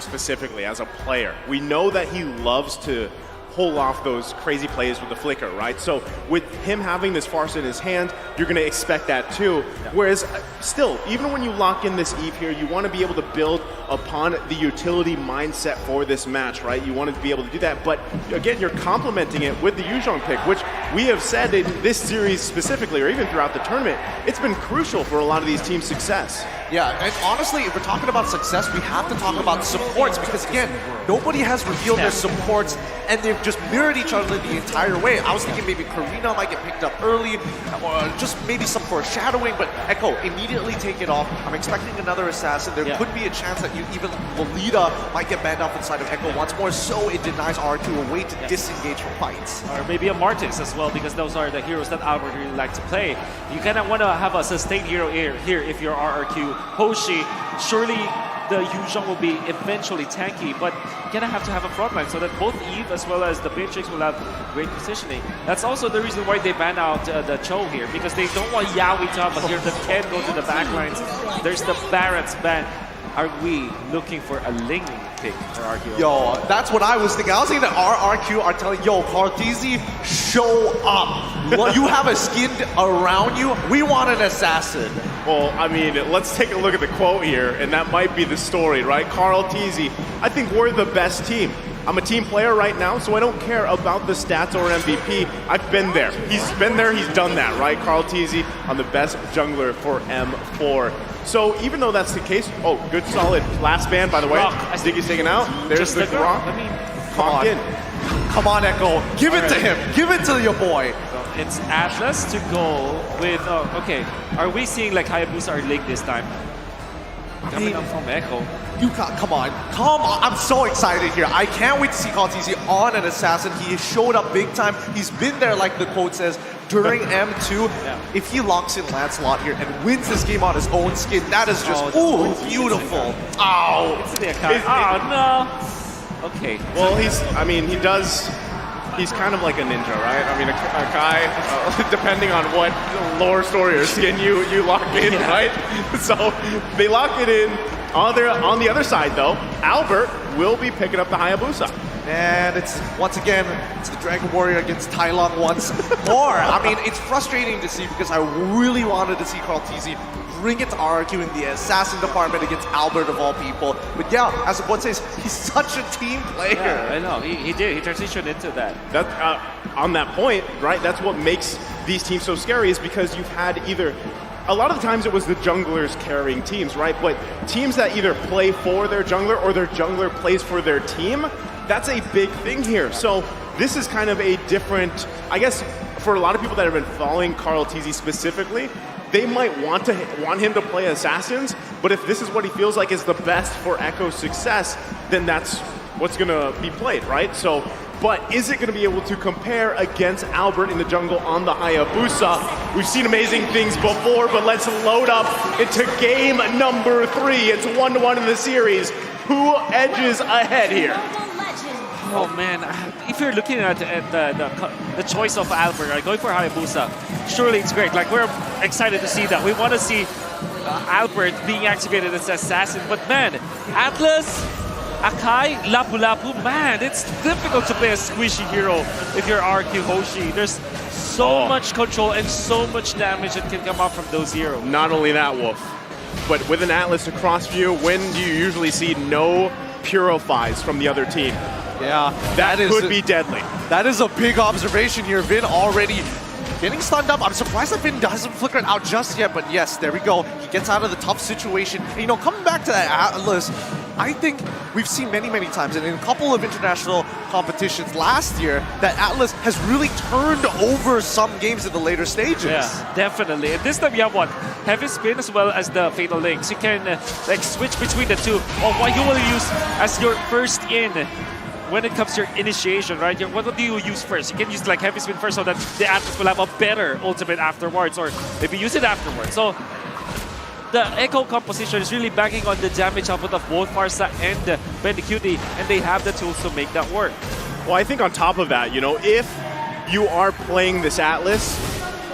specifically as a player, we know that he loves to pull off those crazy plays with the flicker, right? So with him having this farce in his hand, you're going to expect that too. Yeah. Whereas still, even when you lock in this Eve here, you want to be able to build upon the utility mindset for this match, right? You want to be able to do that. But again, you're complementing it with the Yuzhong pick, which we have said in this series specifically, or even throughout the tournament, it's been crucial for a lot of these teams' success. Yeah, and honestly, if we're talking about success, we have to talk about supports because, again, nobody has revealed their supports, and they've just mirrored each other the entire way. I was thinking maybe Karina might get picked up early, or just maybe some foreshadowing, but Echo, immediately take it off. I'm expecting another assassin. There could be a chance that even Lolita might get banned off inside of Echo once more, so it denies R2 a way to disengage from fights. Or maybe a Martis as well, because those are the heroes that Albert really like to play. You kind of want to have a sustained hero here if you're RRQ. Hoshi, surely the Yuzhong will be eventually tanky, but you're gonna have to have a frontline so that both Eve as well as the Matrix will have great positioning. That's also the reason why they ban out the Cho here, because they don't want Yaoi to have a hero that can go to the backlines. There's the Barrett's ban. Are we looking for a Ling pick for our hero? Yo, that's what I was thinking. I was thinking that RRQ are telling, yo, Karl'Tezi, show up. You have a skin around you. We want an assassin. Well, I mean, let's take a look at the quote here, and that might be the story, right? Karl'Tezi, I think we're the best team. I'm a team player right now, so I don't care about the stats or MVP. I've been there. He's been there, he's done that, right? Karl'Tezi on the best jungler for M4. So even though that's the case, oh, good solid last ban, by the way. Ziggy's taken out. There's the Grok. I mean, come on, Echo. Give it to him. Give it to your boy. So it's Atlas to go with, okay. Are we seeing like Hayabusa or Ling this time? Coming up from Echo. Come on. I'm so excited here. I can't wait to see Karl'Tezi on an assassin. He showed up big time. He's been there, like the quote says, during M2. If he locks in Lancelot here and wins this game on his own skin, that is just, beautiful. Oh. No. Okay. Well, he's kind of like a ninja, right? I mean, a guy, depending on what lore, story, or skin you lock in, right? So they lock it in. On the other side, though, Albert will be picking up the Hayabusa. And it's, once again, it's the Dragon Warrior against Tai Lung once more. I mean, it's frustrating to see because I really wanted to see Karl'Tezi bring it to RRQ in the assassin department against Albert of all people. But yeah, as the boy says, he's such a team player. Yeah, I know. He did. He transitioned into that. On that point, right, that's what makes these teams so scary, is because you've had either... A lot of the times it was the junglers carrying teams, right? But teams that either play for their jungler or their jungler plays for their team, that's a big thing here. So this is kind of a different, I guess, for a lot of people that have been following Karl'Tezi specifically, they might want him to play assassins, but if this is what he feels like is the best for Echo's success, then that's what's gonna be played, right? So, but is it going to be able to compare against Albert in the jungle on the Hayabusa? We've seen amazing things before, but let's load up into game number 3. It's 1-1 in the series. Who edges ahead here? Oh man, if you're looking at the choice of Albert, right, going for Hayabusa, surely it's great. Like, we're excited to see that. We want to see Albert being activated as assassin, but man, Atlas, Akai, Lapu Lapu, man, it's difficult to play a squishy hero if you're RQ Hoshi. There's so much control and so much damage that can come out from those heroes. Not only that, Wolf, but with an Atlas across view, when do you usually see no purifies from the other team? Yeah, that could be deadly. That is a big observation here. Vin already getting stunned up. I'm surprised that Vin doesn't flicker it out just yet, but yes, there we go. He gets out of the tough situation. And, you know, coming back to that Atlas, I think we've seen many, many times, and in a couple of international competitions last year, that Atlas has really turned over some games in the later stages. Yeah, definitely. And this time you have what? Heavy Spin as well as the Fatal Links. You can like switch between the two, or what you will use as your first in when it comes to your initiation, right? What do you use first? You can use like Heavy Spin first so that the Atlas will have a better ultimate afterwards, or maybe use it afterwards. So the Echo composition is really backing on the damage output of both Farsa and Bendicuti, and they have the tools to make that work. Well, I think on top of that, you know, if you are playing this Atlas,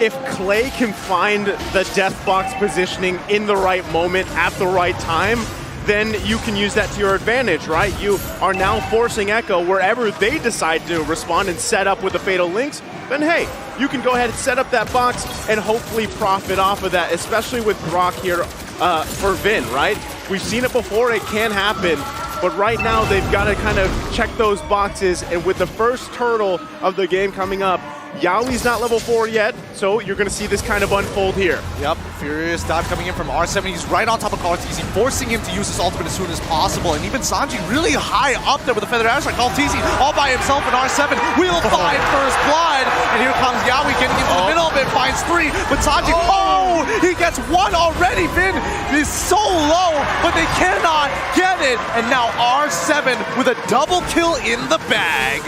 if Clay can find the death box positioning in the right moment at the right time, then you can use that to your advantage, right? You are now forcing Echo wherever they decide to respond and set up with the Fatal Links, then hey, you can go ahead and set up that box and hopefully profit off of that, especially with Brock here for Vin, right? We've seen it before, it can happen, but right now they've got to kind of check those boxes, and with the first turtle of the game coming up, Yaoi's not level 4 yet, so you're going to see this kind of unfold here. Yep, Furious dive coming in from R7. He's right on top of Kaltizi, forcing him to use his ultimate as soon as possible. And even Sanji really high up there with the Feathered Airstrike. Kaltizi all by himself in R7 will find first blood. And here comes Yaoi getting into the middle of it, finds 3. But Sanji, he gets 1 already. Vin is so low, but they cannot get it. And now R7 with a double kill in the bag.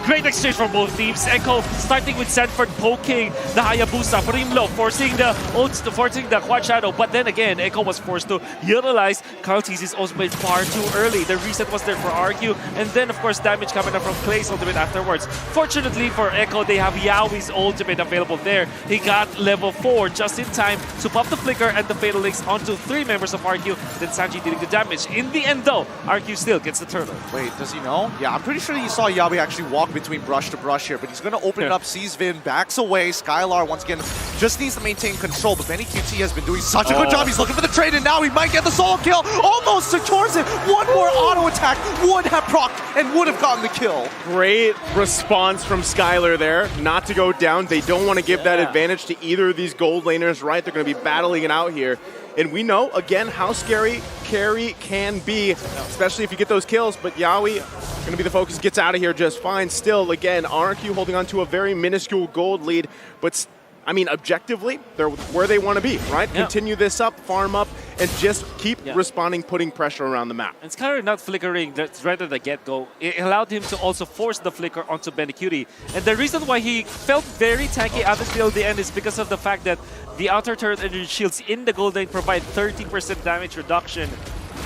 Great exchange from both teams. Echo starting with Sanford poking the Hayabusa, putting him low, forcing the Quad Shadow. But then again, Echo was forced to utilize Kaltizi's ultimate far too early. The reset was there for RQ, and then of course damage coming up from Clay's ultimate afterwards. Fortunately for Echo, they have Yaoi's ultimate available there. He got level 4 just in time to pop the Flicker and the Fatal Links onto 3 members of RQ. Then Sanji dealing the damage. In the end though, RQ still gets the turtle. Wait, does he know? Yeah, I'm pretty sure he saw Yaoi actually walk between brush to brush here, but he's going to open it up, sees Vin, backs away. Skylar, once again, just needs to maintain control, but Benny QT has been doing such a good job. He's looking for the trade, and now he might get the solo kill. Almost towards it. One more auto attack would have procced and would have gotten the kill. Great response from Skylar there, not to go down. They don't want to give that advantage to either of these gold laners, right? They're going to be battling it out here. And we know, again, how scary carry can be, especially if you get those kills. But Yaoi, going to be the focus, gets out of here just fine. Still, again, RQ holding on to a very minuscule gold lead. But, I mean, objectively, they're where they want to be, right? Yeah. Continue this up, farm up, and just keep responding, putting pressure around the map. And Skylar not flickering right at the get-go. It allowed him to also force the flicker onto Benikuti. And the reason why he felt very tanky up until the end is because of the fact that the outer turret energy shields in the gold lane provide 30% damage reduction.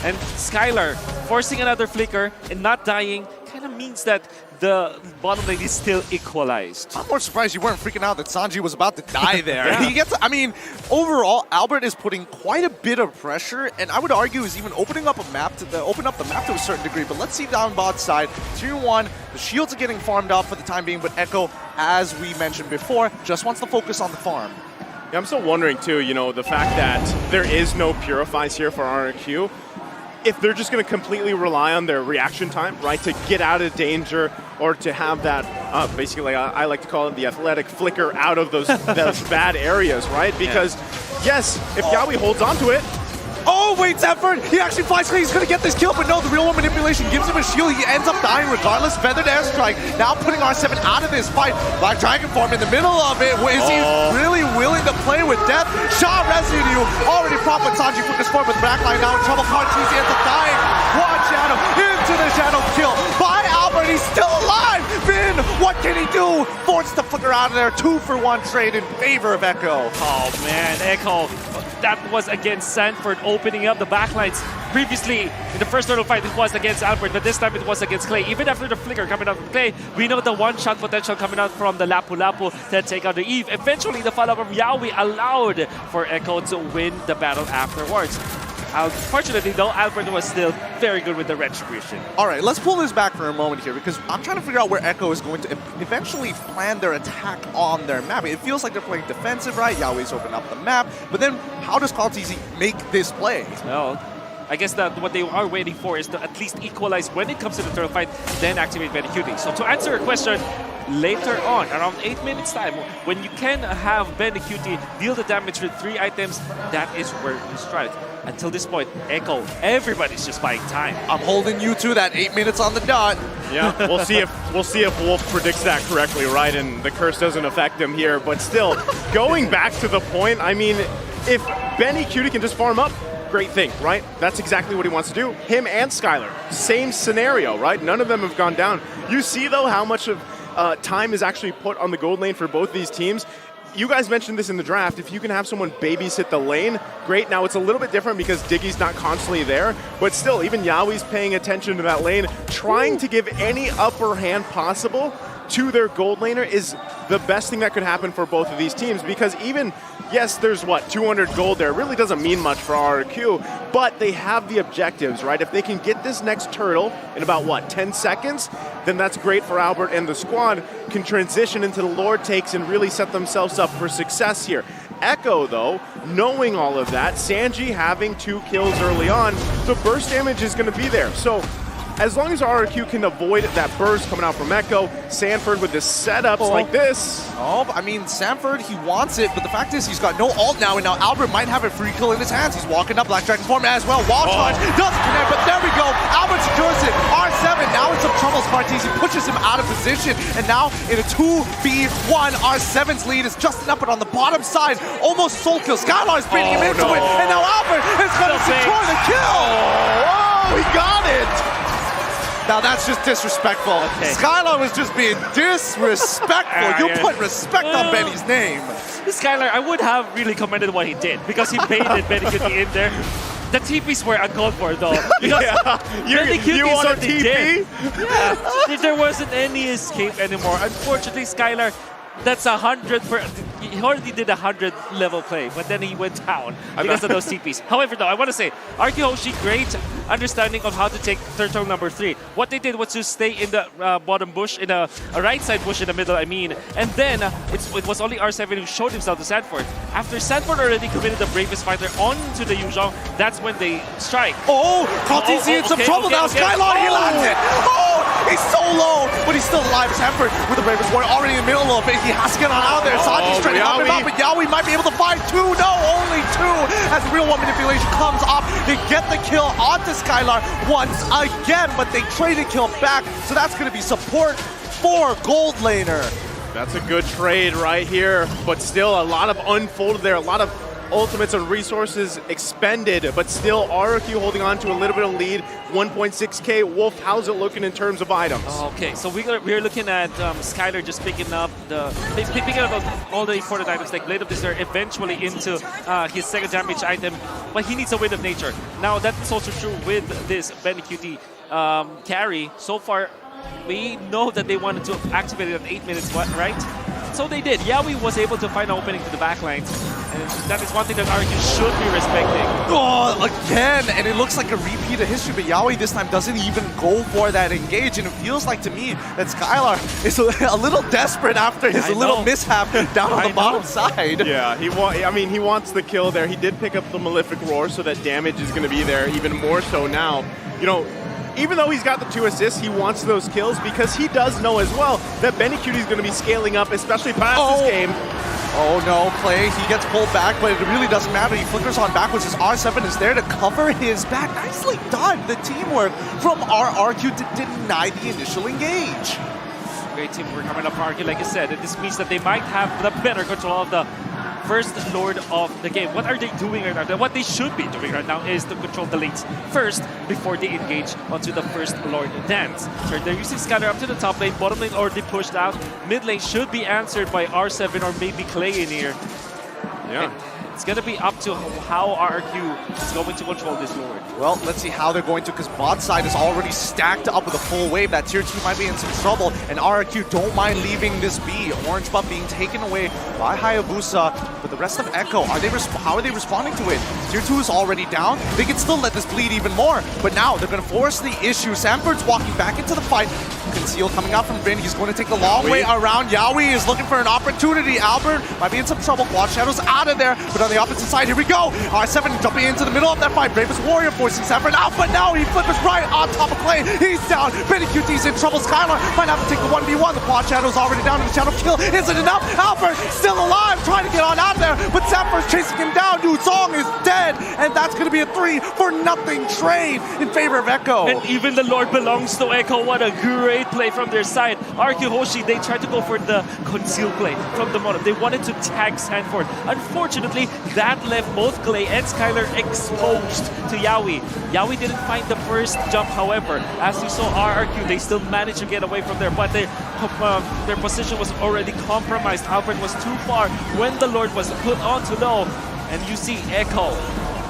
And Skylar forcing another flicker and not dying kind of means that the bottom lane is still equalized. I'm more surprised you weren't freaking out that Sanji was about to die there. He gets, I mean, overall, Albert is putting quite a bit of pressure, and I would argue is even opening up a map to open up the map to a certain degree. But let's see down bot side, Tier 1, the shields are getting farmed off for the time being, but Echo, as we mentioned before, just wants to focus on the farm. Yeah, I'm still wondering too, you know, the fact that there is no Purifies here for RQ. If they're just going to completely rely on their reaction time, right, to get out of danger or to have that, basically, I like to call it the athletic flicker out of those bad areas, right? Because, yes, if Yaoi holds onto it, oh, wait, Zephyr! He actually flies clean. He's going to get this kill, but no, the real one manipulation gives him a shield. He ends up dying regardless. Feathered Airstrike now putting R7 out of this fight. Black Dragon Form in the middle of it. Is he really willing to play with death? Shaw Residue already propped with Sanji Focus forward, but Blackline now in trouble. Kartizi ends up dying. One Shadow into the Shadow kill by Albert. He's still alive. Vin, what can he do? Forced the flicker out of there. 2-for-1 trade in favor of Echo. Oh, man, Echo. That was against Sanford opening up the backlines. Previously, in the first turtle fight, it was against Albert, but this time it was against Clay. Even after the flicker coming out from Clay, we know the one-shot potential coming out from the Lapu Lapu to take out the Eve. Eventually, the follow-up from Yaoi allowed for Echo to win the battle afterwards. Unfortunately, though, Albert was still very good with the retribution. All right, let's pull this back for a moment here, because I'm trying to figure out where Echo is going to eventually plan their attack on their map. It feels like they're playing defensive, right? Yaoi's opened up the map, but then how does Kaltizi make this play? Well, I guess that what they are waiting for is to at least equalize when it comes to the turtle fight, then activate Benikuti. So to answer your question, later on, around 8 minutes time, when you can have Benikuti deal the damage with 3 items, that is where you strike. Until this point, Echo, everybody's just buying time. I'm holding you to that 8 minutes on the dot. Yeah, we'll see if Wolf predicts that correctly, right? And the curse doesn't affect him here. But still, going back to the point, I mean, if Benikuti can just farm up, great thing, right? That's exactly what he wants to do. Him and Skylar, same scenario, right? None of them have gone down. You see, though, how much of time is actually put on the gold lane for both these teams. You guys mentioned this in the draft. If you can have someone babysit the lane, great. Now, it's a little bit different because Diggy's not constantly there, but still, even Yaoi's paying attention to that lane, trying to give any upper hand possible to their gold laner is the best thing that could happen for both of these teams, because even yes, there's what, 200 gold there. It really doesn't mean much for RRQ, but they have the objectives, right? If they can get this next turtle in about what, 10 seconds, then that's great for Albert, and the squad can transition into the Lord takes and really set themselves up for success here. Echo, though, knowing all of that, Sanji having 2 kills early on, the burst damage is going to be there. So as long as RRQ can avoid that burst coming out from Echo, Sanford with the setups like this. Oh, I mean, Sanford, he wants it, but the fact is he's got no ult now, and now Albert might have a free kill in his hands. He's walking up Black Dragon form as well. Wall charge doesn't connect, but there we go. Albert secures it. R7 now in some trouble. Smarties, he pushes him out of position, and now in a 2v1, R7's lead is just enough, but on the bottom side, almost soul kill. Skylar's baiting him into it, and now Albert is going to secure the kill. Oh, he got it. Now that's just disrespectful. Okay. Skylar was just being disrespectful. You put respect on Benny's name. Skylar, I would have really commended what he did because he baited Benny Cutie in there. The TPs were uncalled for though. Because you want a TP? Yeah, there wasn't any escape anymore. Unfortunately, Skylar, that's 100 he already did 100 level play, but then he went down because of those TPs. However, though, I want to say, RQ Hoshi, great understanding of how to take turtle number 3. What they did was to stay in the bottom bush, in a right side bush in the middle, I mean, and then it was only R7 who showed himself to Sanford. After Sanford already committed the bravest fighter onto the Yuzhong, that's when they strike. Oh, Kaltisi in some trouble now. Skylar, he lands it. Oh, he's so low, but he's still alive. Sanford with the bravest warrior already in the middle of it. He has to get on out of there. Sanji's trying to help him out, but Yaoi might be able to find 2. No, only 2. As real one manipulation comes up, they get the kill onto Skylar once again, but they traded kill back, so that's going to be support for Gold Laner. That's a good trade right here, but still a lot of unfolded there, a lot of ultimates and resources expended, but still RRQ holding on to a little bit of lead. 1.6k. Wolf, how's it looking in terms of items? Okay, so we're looking at Skylar just picking up all the important items like Blade of Desire eventually into his second damage item, but he needs a Wind of Nature. Now that's also true with this Benny Cutie carry. So far, we know that they wanted to activate it at 8 minutes, right? So they did. Yaoi was able to find an opening to the backlines, and that is one thing that RQ should be respecting. Oh, again, and it looks like a repeat of history, but Yaoi this time doesn't even go for that engage, and it feels like to me that Skylar is a little desperate after his little mishap down on the bottom side. Yeah, he wants the kill there. He did pick up the Malefic Roar, so that damage is going to be there even more so now. You know, even though he's got the 2 assists, he wants those kills because he does know as well that Benny Cutie is going to be scaling up, especially past this game. Oh no, play. He gets pulled back, but it really doesn't matter. He flickers on backwards. His R7 is there to cover his back. Nicely done. The teamwork from RRQ to deny the initial engage. Great teamwork coming up for RQ, like I said. And this means that they might have the better control of the first Lord of the game. What are they doing right now? What they should be doing right now is to control the lanes first before they engage onto the first Lord dance. So they're using Skylar up to the top lane, bottom lane already pushed out. Mid lane should be answered by R7 or maybe Clay in here. Yeah. And it's going to be up to how RQ is going to control this Lord. Well, let's see how they're going to, because bot side is already stacked up with a full wave. That tier 2 might be in some trouble, and RRQ don't mind leaving this B. Orange buff being taken away by Hayabusa, but the rest of Echo, how are they responding to it? Tier 2 is already down. They can still let this bleed even more, but now they're going to force the issue. Sanford's walking back into the fight. Conceal coming out from Vin. He's going to take the long way around. Yaoi is looking for an opportunity. Albert might be in some trouble. Quad Shadow's out of there, but on the opposite side, here we go. R7 jumping into the middle of that fight. Bravest Warrior forcing Sanford out, but now he flips right on top of Clay. He's down. Benny Cutie's in trouble. Skylar might have to take the 1v1. The Quad Shadow's already down, and the Shadow kill isn't enough. Albert still alive, trying to get on out of there, but Sanford's chasing him down. Yuzhong is dead, and that's going to be a 3-for-nothing trade in favor of Echo. And even the Lord belongs to Echo. What a great play from their side. RQ Hoshi, they tried to go for the conceal play from the bottom. They wanted to tag Sanford. Unfortunately, that left both Clay and Skylar exposed to Yaoi. Yaoi didn't find the first jump, however. As you saw, RRQ, they still managed to get away from there, but their position was already compromised. Albert was too far when the Lord was put on to low. And you see Echo,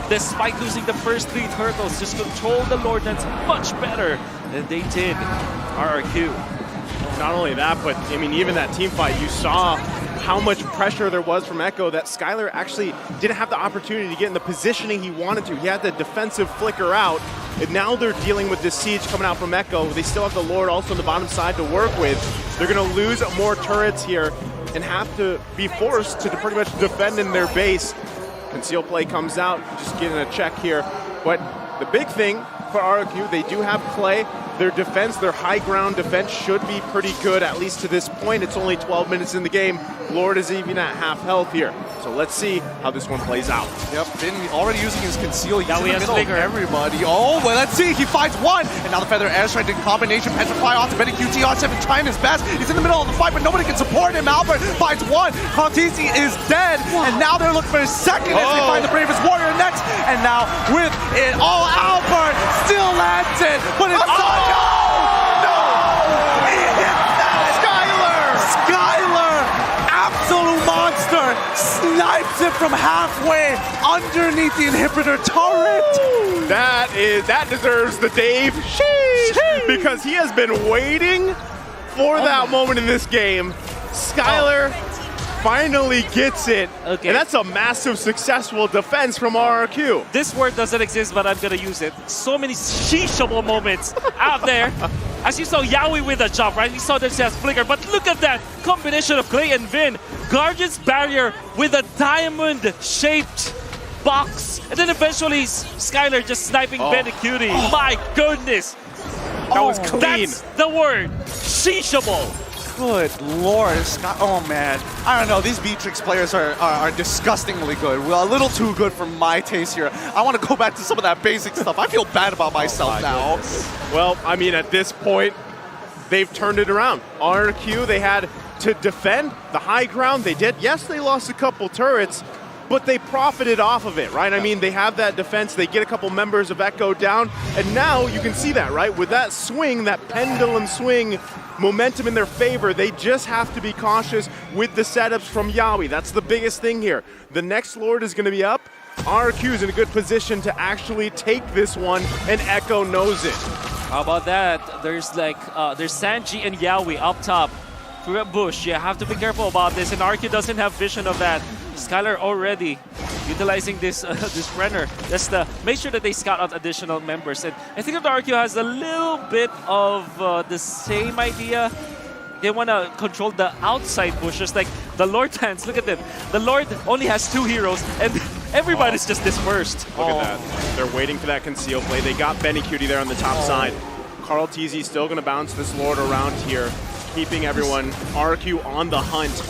despite losing the first 3 turtles, just control the Lord Dance much better than they did RRQ. Not only that, but I mean, even that team fight, you saw how much pressure there was from Echo that Skylar actually didn't have the opportunity to get in the positioning he wanted to. He had the defensive flicker out, and now they're dealing with this siege coming out from Echo. They still have the Lord also on the bottom side to work with. They're going to lose more turrets here and have to be forced to pretty much defend in their base. Conceal play comes out, just getting a check here. But the big thing for RQ, they do have Clay. Their defense, their high ground defense should be pretty good, at least to this point. It's only 12 minutes in the game. Lord is even at half health here. So let's see how this one plays out. Yep, Finn already using his conceal. He's in the has middle of Flicker. everybody. Oh, well, let's see. He finds one. And now the Feather Airstrike in combination. Petrify onto Benny QT. R7 trying his best. He's in the middle of the fight, but nobody can support him. Albert finds one. Contisi is dead. And now they're looking for his second as they find the Bravest Warrior next. And now with it all, Albert still lands it. But it's absolute monster, snipes it from halfway underneath the inhibitor turret. That deserves the Dave sheesh, because he has been waiting for that moment in this game. Skylar finally gets it, and that's a massive successful defense from RRQ. This word doesn't exist, but I'm gonna use it. So many sheeshable moments out there. As you saw Yaoi with a jump, right? You saw this as flicker, but look at that combination of Clay and Vin. Guardian's barrier with a diamond-shaped box, and then eventually Skylar just sniping Benny Cutie. My goodness, That was clean. that's the word, sheeshable. Good lord, Scott. Oh man, I don't know. These Beatrix players are disgustingly good. Well, a little too good for my taste here. I want to go back to some of that basic stuff. I feel bad about myself now. Well, I mean, at this point, they've turned it around. RQ, they had to defend the high ground. They did. Yes, they lost a couple turrets, but they profited off of it, right? I mean, they have that defense. They get a couple members of Echo down, and now you can see that, right? With that swing, that pendulum swing, momentum in their favor, they just have to be cautious with the setups from Yaoi. That's the biggest thing here. The next Lord is going to be up. RQ is in a good position to actually take this one, and Echo knows it. How about that? There's Sanji and Yaoi up top through a bush. You have to be careful about this, and RQ doesn't have vision of that. Skylar already utilizing this this Brenner. Just to make sure that they scout out additional members. And I think that RQ has a little bit of the same idea. They want to control the outside bushes, like the Lord Dance. Look at them. The Lord only has 2 heroes, and everybody's just dispersed. Look at that. They're waiting for that conceal play. They got Benny Cutie there on the top side. Carl TZ still going to bounce this Lord around here, keeping everyone, RQ on the hunt.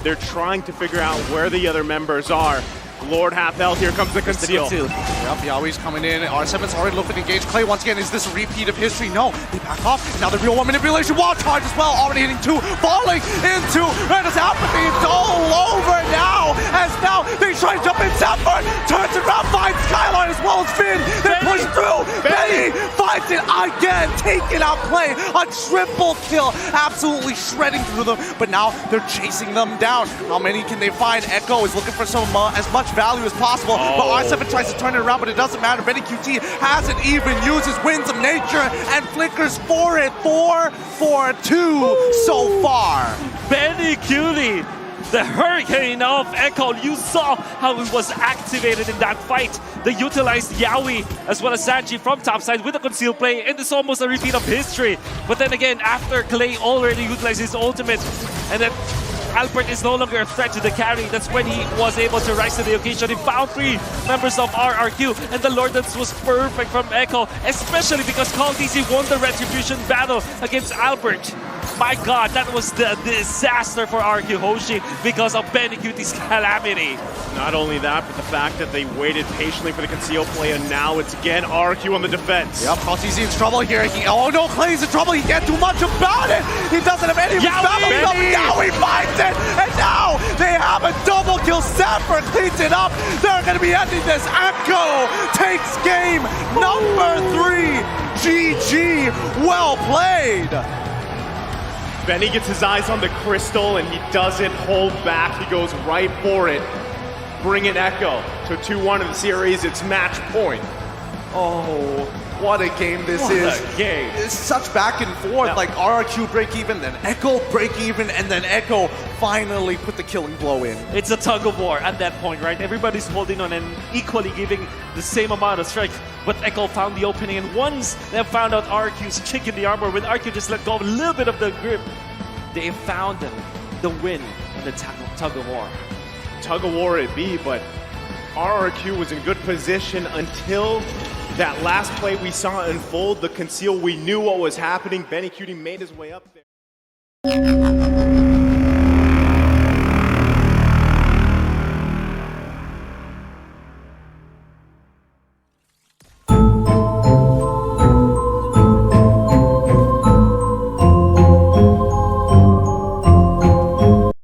They're trying to figure out where the other members are. Lord half health, here comes the conceal. Yep, Yaoi's coming in. R7's already looking to engage Clay once again. Is this a repeat of history? No, they back off. Now the real one manipulation, wall charge as well. Already hitting 2, falling into Renda's apathy. It's all over now. As now they try to jump in. Zephyr turns around, finds Skylar as well as Finn. They push through. Benny finds it again, taking out Clay. A triple kill, absolutely shredding through them. But now they're chasing them down. How many can they find? Echo is looking for some as much value as possible, but R7 tries to turn it around, but it doesn't matter. Benny QT hasn't even used his Winds of Nature and flickers for it. 4 for 2 so far. Benny Cutie, the hurricane of Echo. You saw how it was activated in that fight. They utilized Yaoi as well as Sanji from topside with a concealed play, and it's almost a repeat of history. But then again, after Clay already utilized his ultimate, and then Albert is no longer a threat to the carry. That's when he was able to rise to the occasion. He found 3 members of RRQ, and the Lord Dance was perfect from Echo, especially because Call DC won the Retribution battle against Albert. My God, that was the disaster for RQ Hoshi because of Benny Cutie's calamity. Not only that, but the fact that they waited patiently for the conceal play, and now it's again RQ on the defense. Yep, Contisi in trouble here. Oh no, Clay's in trouble. He can't do much about it. He doesn't have any family up. Yaoi finds it, and now they have a double kill. Zephyr cleans it up. They're going to be ending this. Echo takes game number 3. GG. Well played. Benny gets his eyes on the crystal, and he doesn't hold back. He goes right for it. Bring it, Echo. So 2-1 in the series. It's match point. Oh, What a game this What is. a game. It's such back and forth, Now- like RRQ break even, then Echo break even, and then Echo finally put the killing blow in. It's a tug of war at that point, right? Everybody's holding on and equally giving the same amount of strike. But Echo found the opening, and once they found out RQ's chick in the armor, when RQ just let go of a little bit of the grip, they found the win in the tug of war. Tug of war it be, but RRQ was in good position until that last play we saw unfold, the conceal. We knew what was happening. Benny Cutie made his way up there.